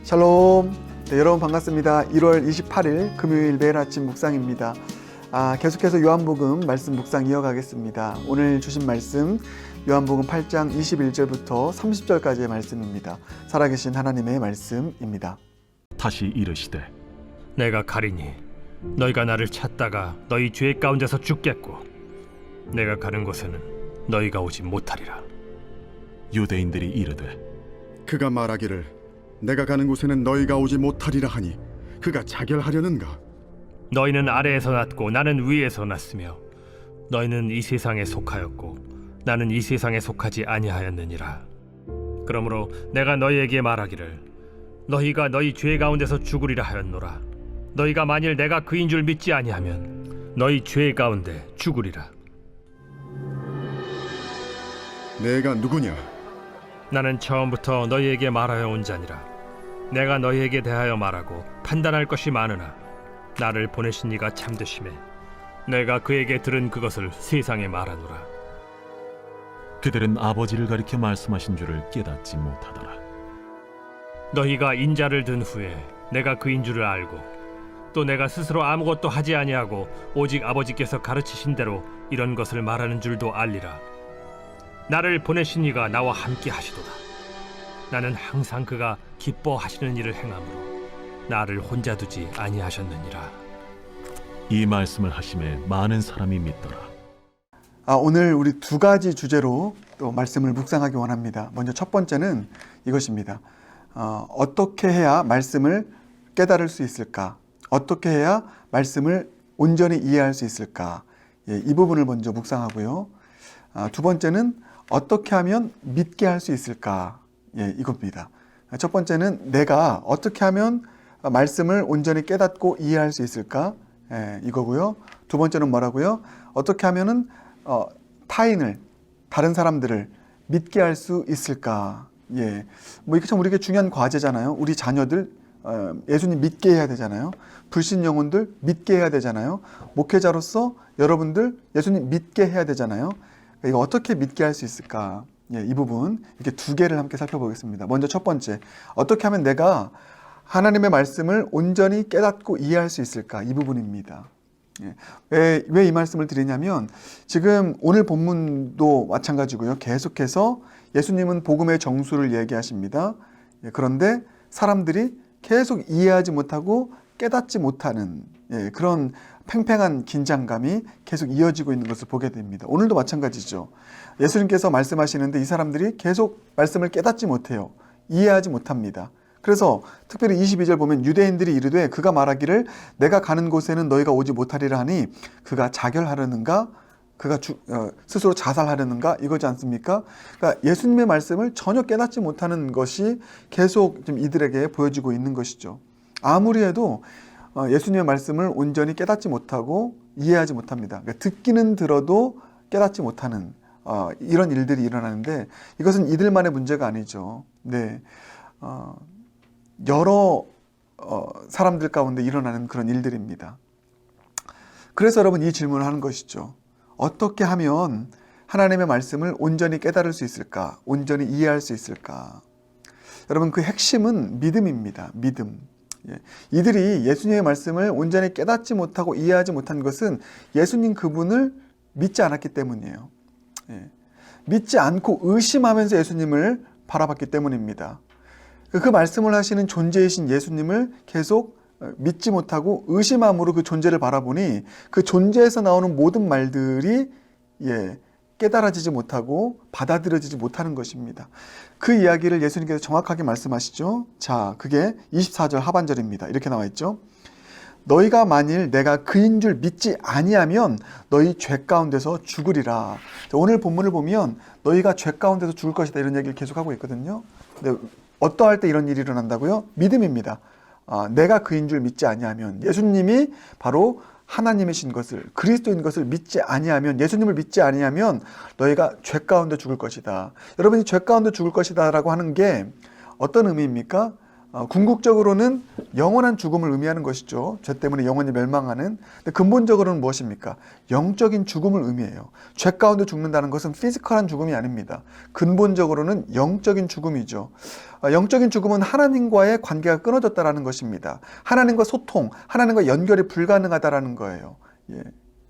샬롬. 네, 여러분 반갑습니다. 1월 28일 금요일 매일 아침 묵상입니다. 계속해서 요한복음 말씀 묵상 이어가겠습니다. 오늘 주신 말씀 요한복음 8장 21절부터 30절까지의 말씀입니다. 살아계신 하나님의 말씀입니다. 다시 이르시되 내가 가리니 너희가 나를 찾다가 너희 죄 가운데서 죽겠고 내가 가는 곳에는 너희가 오지 못하리라. 유대인들이 이르되 그가 말하기를 내가 가는 곳에는 너희가 오지 못하리라 하니 그가 자결하려는가? 너희는 아래에서 났고 나는 위에서 났으며 너희는 이 세상에 속하였고 나는 이 세상에 속하지 아니하였느니라. 그러므로 내가 너희에게 말하기를 너희가 너희 죄 가운데서 죽으리라 하였노라. 너희가 만일 내가 그인 줄 믿지 아니하면 너희 죄 가운데 죽으리라. 내가 누구냐? 나는 처음부터 너희에게 말하여 온 자니라. 내가 너희에게 대하여 말하고 판단할 것이 많으나 나를 보내신 이가 참되심에 내가 그에게 들은 그것을 세상에 말하노라. 그들은 아버지를 가리켜 말씀하신 줄을 깨닫지 못하더라. 너희가 인자를 든 후에 내가 그인 줄을 알고 또 내가 스스로 아무것도 하지 아니하고 오직 아버지께서 가르치신 대로 이런 것을 말하는 줄도 알리라. 나를 보내신 이가 나와 함께 하시도다. 나는 항상 그가 기뻐하시는 일을 행함으로 나를 혼자 두지 아니하셨느니라. 이 말씀을 하심에 많은 사람이 믿더라. 오늘 우리 두 가지 주제로 또 말씀을 묵상하기 원합니다. 먼저 첫 번째는 이것입니다. 어떻게 해야 말씀을 깨달을 수 있을까? 어떻게 해야 말씀을 온전히 이해할 수 있을까? 이 부분을 먼저 묵상하고요. 두 번째는 어떻게 하면 믿게 할 수 있을까? 이겁니다. 첫 번째는 내가 어떻게 하면 말씀을 온전히 깨닫고 이해할 수 있을까? 이거고요. 두 번째는 뭐라고요? 어떻게 하면은 타인을, 다른 사람들을 믿게 할 수 있을까? 뭐 이게 참 우리에게 중요한 과제잖아요. 우리 자녀들 예수님 믿게 해야 되잖아요. 불신 영혼들 믿게 해야 되잖아요. 목회자로서 여러분들 예수님 믿게 해야 되잖아요. 이거 어떻게 믿게 할 수 있을까? 이 부분 이렇게 두 개를 함께 살펴보겠습니다. 먼저 첫 번째, 어떻게 하면 내가 하나님의 말씀을 온전히 깨닫고 이해할 수 있을까? 이 부분입니다. 왜 이 말씀을 드리냐면 지금 오늘 본문도 마찬가지고요. 계속해서 예수님은 복음의 정수를 얘기하십니다. 그런데 사람들이 계속 이해하지 못하고 깨닫지 못하는 그런 팽팽한 긴장감이 계속 이어지고 있는 것을 보게 됩니다. 오늘도 마찬가지죠. 예수님께서 말씀하시는데 이 사람들이 계속 말씀을 깨닫지 못해요. 이해하지 못합니다. 그래서 특별히 22절 보면 유대인들이 이르되 그가 말하기를 내가 가는 곳에는 너희가 오지 못하리라 하니 그가 자결하려는가? 그가 스스로 자살하려는가? 이거지 않습니까? 그러니까 예수님의 말씀을 전혀 깨닫지 못하는 것이 계속 좀 이들에게 보여지고 있는 것이죠. 아무리 해도 예수님의 말씀을 온전히 깨닫지 못하고 이해하지 못합니다. 그러니까 듣기는 들어도 깨닫지 못하는 이런 일들이 일어나는데 이것은 이들만의 문제가 아니죠. 여러 사람들 가운데 일어나는 그런 일들입니다. 그래서 여러분 이 질문을 하는 것이죠. 어떻게 하면 하나님의 말씀을 온전히 깨달을 수 있을까? 온전히 이해할 수 있을까? 여러분 그 핵심은 믿음입니다. 믿음. 이들이 예수님의 말씀을 온전히 깨닫지 못하고 이해하지 못한 것은 예수님 그분을 믿지 않았기 때문이에요. 믿지 않고 의심하면서 예수님을 바라봤기 때문입니다. 그 말씀을 하시는 존재이신 예수님을 계속 믿지 못하고 의심함으로 그 존재를 바라보니 그 존재에서 나오는 모든 말들이 깨달아지지 못하고 받아들여지지 못하는 것입니다. 그 이야기를 예수님께서 정확하게 말씀하시죠. 자, 그게 24절 하반절입니다. 이렇게 나와 있죠. 너희가 만일 내가 그인 줄 믿지 아니하면 너희 죄 가운데서 죽으리라. 자, 오늘 본문을 보면 너희가 죄 가운데서 죽을 것이다 이런 얘기를 계속하고 있거든요. 근데 어떠할 때 이런 일이 일어난다고요? 믿음입니다. 내가 그인 줄 믿지 아니하면 예수님이 바로 하나님이신 것을 그리스도인 것을 믿지 아니하면 예수님을 믿지 아니하면 너희가 죄 가운데 죽을 것이다. 여러분이 죄 가운데 죽을 것이다 라고 하는 게 어떤 의미입니까? 궁극적으로는 영원한 죽음을 의미하는 것이죠. 죄 때문에 영원히 멸망하는. 근데 근본적으로는 무엇입니까? 영적인 죽음을 의미해요. 죄 가운데 죽는다는 것은 피지컬한 죽음이 아닙니다. 근본적으로는 영적인 죽음이죠. 영적인 죽음은 하나님과의 관계가 끊어졌다라는 것입니다. 하나님과 소통, 하나님과 연결이 불가능하다라는 거예요. 예.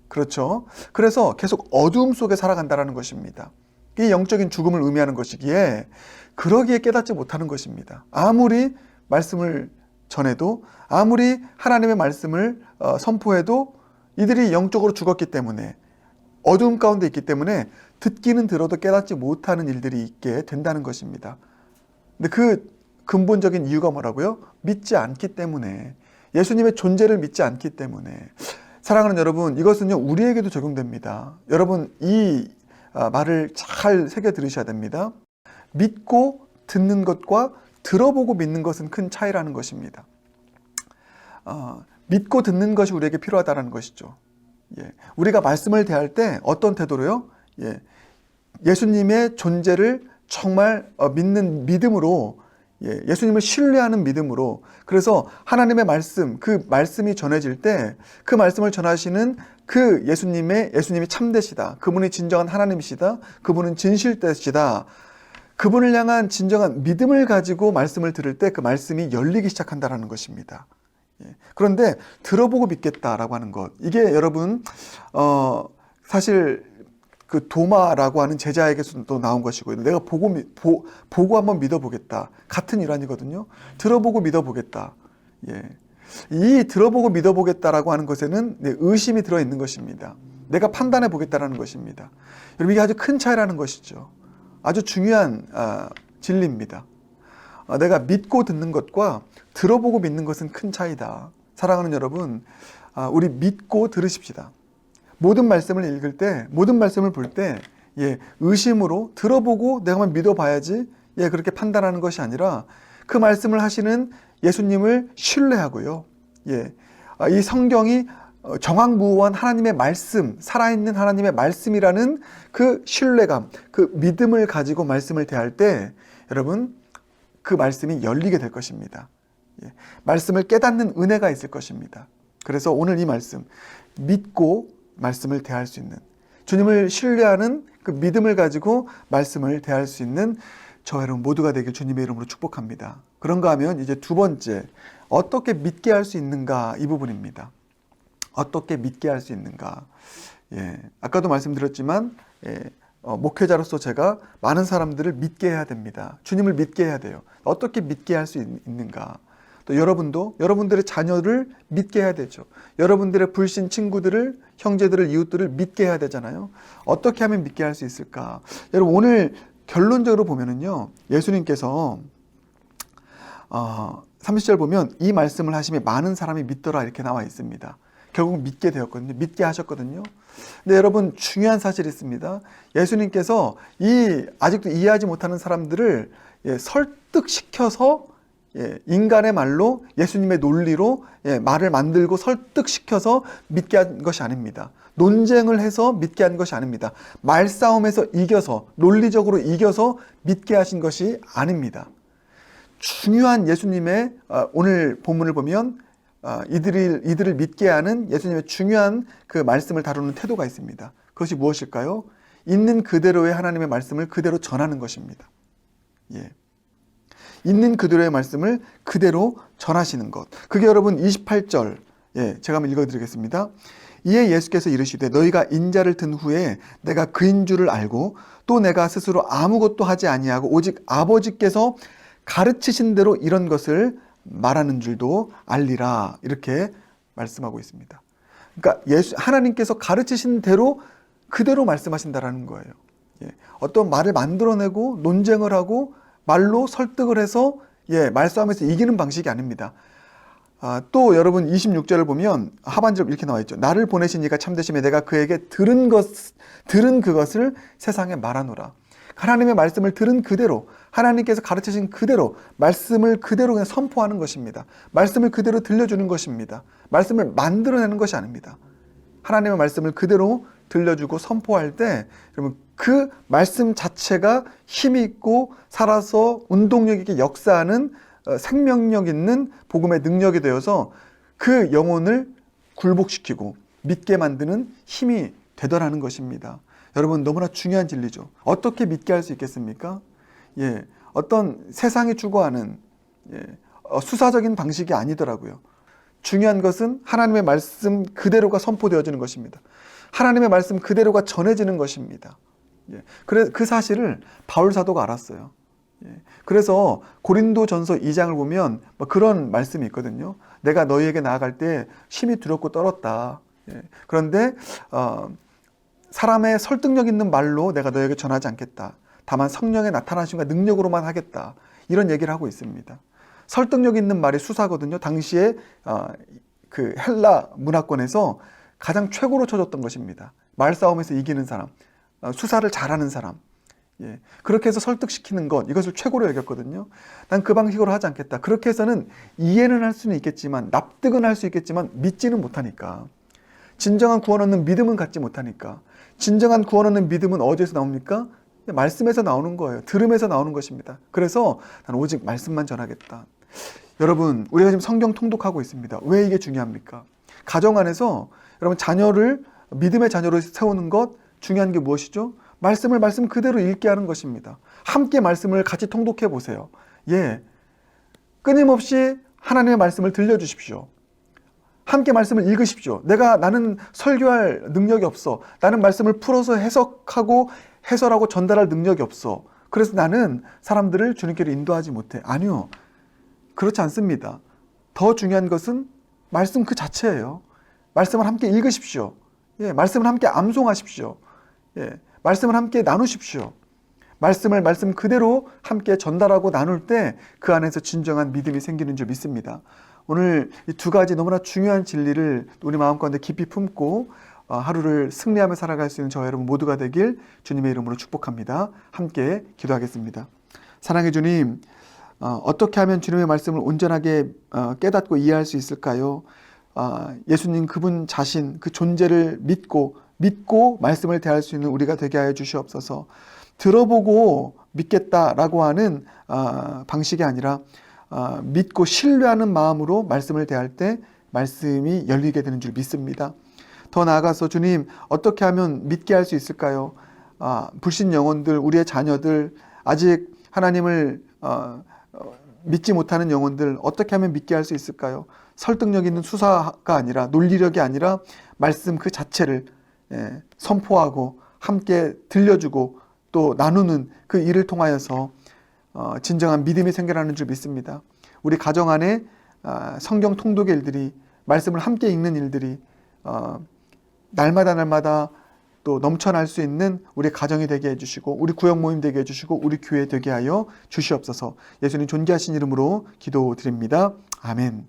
그렇죠. 그래서 계속 어두움 속에 살아간다라는 것입니다. 이게 영적인 죽음을 의미하는 것이기에 그러기에 깨닫지 못하는 것입니다. 아무리 말씀을 전해도, 아무리 하나님의 말씀을 선포해도 이들이 영적으로 죽었기 때문에, 어두움 가운데 있기 때문에 듣기는 들어도 깨닫지 못하는 일들이 있게 된다는 것입니다. 근데 그 근본적인 이유가 뭐라고요? 믿지 않기 때문에, 예수님의 존재를 믿지 않기 때문에. 사랑하는 여러분, 이것은요 우리에게도 적용됩니다. 여러분 이 말을 잘 새겨 들으셔야 됩니다. 믿고 듣는 것과 들어보고 믿는 것은 큰 차이라는 것입니다. 믿고 듣는 것이 우리에게 필요하다는 것이죠. 예. 우리가 말씀을 대할 때 어떤 태도로요? 예. 예수님의 존재를 정말 믿는 믿음으로, 예. 예수님을 신뢰하는 믿음으로, 그래서 하나님의 말씀, 그 말씀이 전해질 때 그 말씀을 전하시는 그 예수님이 참되시다. 그분이 진정한 하나님이시다. 그분은 진실되시다. 그분을 향한 진정한 믿음을 가지고 말씀을 들을 때 그 말씀이 열리기 시작한다는 것입니다. 그런데 들어보고 믿겠다라고 하는 것, 이게 여러분 사실 그 도마라고 하는 제자에게서도 나온 것이고요. 내가 보고 한번 믿어보겠다. 같은 일환이거든요. 들어보고 믿어보겠다. 예. 이 들어보고 믿어보겠다라고 하는 것에는 의심이 들어있는 것입니다. 내가 판단해 보겠다라는 것입니다. 여러분 이게 아주 큰 차이라는 것이죠. 아주 중요한 진리입니다. 내가 믿고 듣는 것과 들어보고 믿는 것은 큰 차이다. 사랑하는 여러분, 우리 믿고 들으십시다. 모든 말씀을 읽을 때, 모든 말씀을 볼 때, 예, 의심으로 들어보고 내가 한번 믿어봐야지, 예, 그렇게 판단하는 것이 아니라 그 말씀을 하시는 예수님을 신뢰하고요. 예, 이 성경이 정확무오한 하나님의 말씀, 살아있는 하나님의 말씀이라는 그 신뢰감, 그 믿음을 가지고 말씀을 대할 때 여러분 그 말씀이 열리게 될 것입니다. 예, 말씀을 깨닫는 은혜가 있을 것입니다. 그래서 오늘 이 말씀, 믿고 말씀을 대할 수 있는, 주님을 신뢰하는 그 믿음을 가지고 말씀을 대할 수 있는 저 여러분 모두가 되길 주님의 이름으로 축복합니다. 그런가 하면 이제 두 번째, 어떻게 믿게 할 수 있는가, 이 부분입니다. 어떻게 믿게 할 수 있는가. 예, 아까도 말씀드렸지만 목회자로서 제가 많은 사람들을 믿게 해야 됩니다. 주님을 믿게 해야 돼요. 어떻게 믿게 할 수 있는가. 또 여러분도 여러분들의 자녀를 믿게 해야 되죠. 여러분들의 불신 친구들을, 형제들을, 이웃들을 믿게 해야 되잖아요. 어떻게 하면 믿게 할 수 있을까. 여러분 오늘 결론적으로 보면은요, 예수님께서 30절 보면 이 말씀을 하시면 많은 사람이 믿더라 이렇게 나와 있습니다. 결국 믿게 되었거든요. 믿게 하셨거든요. 근데 여러분 중요한 사실이 있습니다. 예수님께서 아직도 이해하지 못하는 사람들을 설득시켜서, 인간의 말로, 예수님의 논리로 말을 만들고 설득시켜서 믿게 한 것이 아닙니다. 논쟁을 해서 믿게 한 것이 아닙니다. 말싸움에서 이겨서, 논리적으로 이겨서 믿게 하신 것이 아닙니다. 중요한 예수님의 오늘 본문을 보면 이들을 믿게 하는 예수님의 중요한 그 말씀을 다루는 태도가 있습니다. 그것이 무엇일까요? 있는 그대로의 하나님의 말씀을 그대로 전하는 것입니다. 예. 있는 그대로의 말씀을 그대로 전하시는 것. 그게 여러분 28절, 제가 한번 읽어드리겠습니다. 이에 예수께서 이르시되 너희가 인자를 든 후에 내가 그인 줄을 알고 또 내가 스스로 아무것도 하지 아니하고 오직 아버지께서 가르치신 대로 이런 것을 말하는 줄도 알리라, 이렇게 말씀하고 있습니다. 그러니까 하나님께서 가르치신 대로 그대로 말씀하신다라는 거예요. 어떤 말을 만들어내고 논쟁을 하고 말로 설득을 해서 말싸움에서 이기는 방식이 아닙니다. 또 여러분 26절을 보면 하반절 이렇게 나와 있죠. 나를 보내신 이가 참되심에 내가 그에게 들은 그것을 세상에 말하노라. 하나님의 말씀을 들은 그대로, 하나님께서 가르치신 그대로, 말씀을 그대로 그냥 선포하는 것입니다. 말씀을 그대로 들려주는 것입니다. 말씀을 만들어내는 것이 아닙니다. 하나님의 말씀을 그대로 들려주고 선포할 때 여러분 그 말씀 자체가 힘이 있고 살아서 운동력 있게 역사하는 생명력 있는 복음의 능력이 되어서 그 영혼을 굴복시키고 믿게 만드는 힘이 되더라는 것입니다. 여러분, 너무나 중요한 진리죠. 어떻게 믿게 할 수 있겠습니까? 어떤 세상이 추구하는 수사적인 방식이 아니더라고요. 중요한 것은 하나님의 말씀 그대로가 선포되어지는 것입니다. 하나님의 말씀 그대로가 전해지는 것입니다. 그 사실을 바울 사도가 알았어요. 그래서 고린도전서 2장을 보면 그런 말씀이 있거든요. 내가 너희에게 나아갈 때 심히 두렵고 떨었다. 그런데 사람의 설득력 있는 말로 내가 너희에게 전하지 않겠다. 다만 성령의 나타나심과 능력으로만 하겠다. 이런 얘기를 하고 있습니다. 설득력 있는 말이 수사거든요. 당시에 그 헬라 문화권에서 가장 최고로 쳐줬던 것입니다. 말싸움에서 이기는 사람, 수사를 잘하는 사람. 그렇게 해서 설득시키는 것, 이것을 최고로 여겼거든요. 난 그 방식으로 하지 않겠다. 그렇게 해서는 이해는 할 수는 있겠지만, 납득은 할 수 있겠지만 믿지는 못하니까. 진정한 구원 얻는 믿음은 갖지 못하니까. 진정한 구원 얻는 믿음은 어디에서 나옵니까? 말씀에서 나오는 거예요. 들음에서 나오는 것입니다. 그래서 난 오직 말씀만 전하겠다. 여러분, 우리가 지금 성경 통독하고 있습니다. 왜 이게 중요합니까? 가정 안에서 여러분 믿음의 자녀를 세우는 것 중요한 게 무엇이죠? 말씀을 말씀 그대로 읽게 하는 것입니다. 함께 말씀을 같이 통독해 보세요. 끊임없이 하나님의 말씀을 들려주십시오. 함께 말씀을 읽으십시오. 나는 설교할 능력이 없어. 나는 말씀을 풀어서 해석하고 해설하고 전달할 능력이 없어. 그래서 나는 사람들을 주님께로 인도하지 못해. 아니요. 그렇지 않습니다. 더 중요한 것은 말씀 그 자체예요. 말씀을 함께 읽으십시오. 말씀을 함께 암송하십시오. 말씀을 함께 나누십시오. 말씀을 말씀 그대로 함께 전달하고 나눌 때 그 안에서 진정한 믿음이 생기는 줄 믿습니다. 오늘 이 두 가지 너무나 중요한 진리를 우리 마음 가운데 깊이 품고 하루를 승리하며 살아갈 수 있는 저와 여러분 모두가 되길 주님의 이름으로 축복합니다. 함께 기도하겠습니다. 사랑의 주님, 어떻게 하면 주님의 말씀을 온전하게 깨닫고 이해할 수 있을까요? 예수님 그분 자신, 그 존재를 믿고 말씀을 대할 수 있는 우리가 되게 하여 주시옵소서. 들어보고 믿겠다라고 하는 방식이 아니라 믿고 신뢰하는 마음으로 말씀을 대할 때 말씀이 열리게 되는 줄 믿습니다. 더 나아가서 주님, 어떻게 하면 믿게 할 수 있을까요? 불신 영혼들, 우리의 자녀들, 아직 하나님을 믿지 못하는 영혼들 어떻게 하면 믿게 할 수 있을까요? 설득력 있는 수사가 아니라, 논리력이 아니라 말씀 그 자체를 선포하고 함께 들려주고 또 나누는 그 일을 통하여서 진정한 믿음이 생겨나는 줄 믿습니다. 우리 가정 안에 성경 통독의 일들이, 말씀을 함께 읽는 일들이 날마다 또 넘쳐날 수 있는 우리 가정이 되게 해주시고, 우리 구역 모임 되게 해주시고, 우리 교회 되게 하여 주시옵소서. 예수님 존귀하신 이름으로 기도드립니다. 아멘.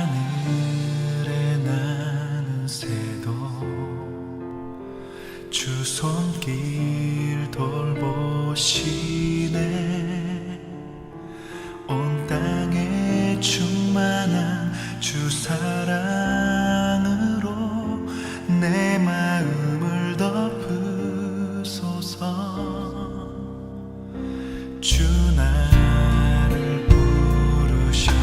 하늘에 나는 새도 주 손길 돌보시네. 온 땅에 충만한 주 사랑으로 내 마음을 덮으소서. 주 나를 부르셨네.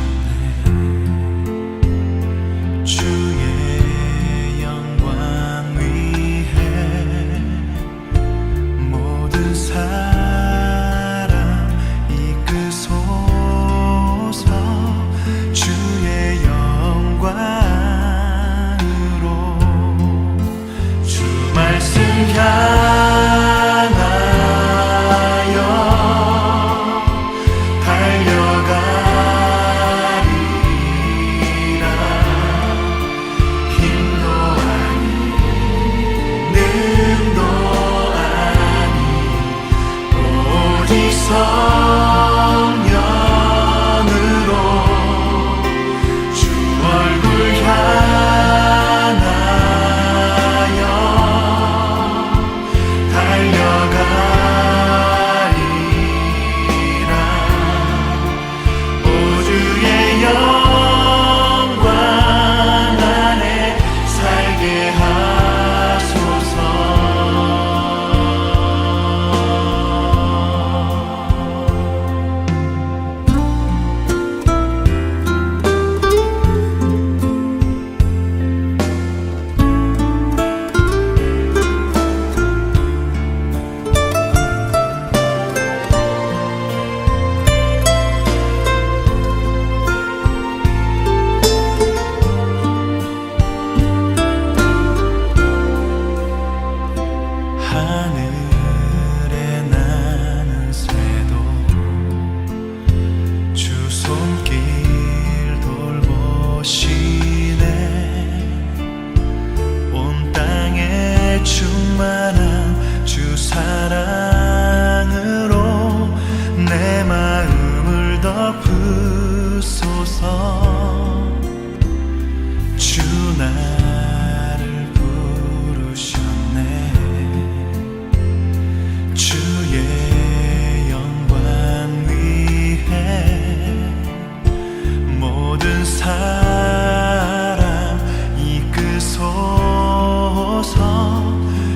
사랑 이끄소서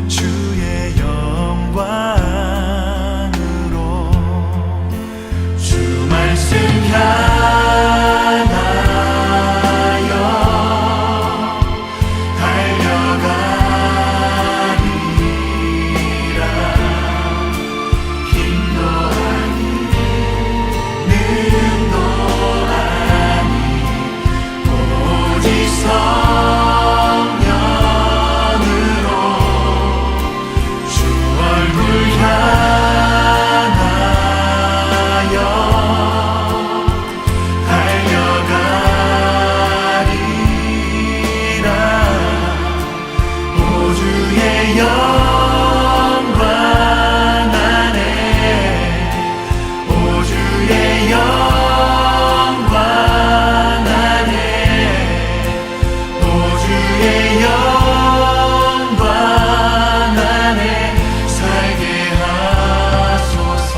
주의 영광으로 주 말씀 향하여 달려가리라. 힘도 아니 능도 아니 오직 성령으로 주 얼굴 향하여 달려가리라. 오 주의 영광 안에 오 주의 영광 안에 오 주의 영광 안에 살게 하소서.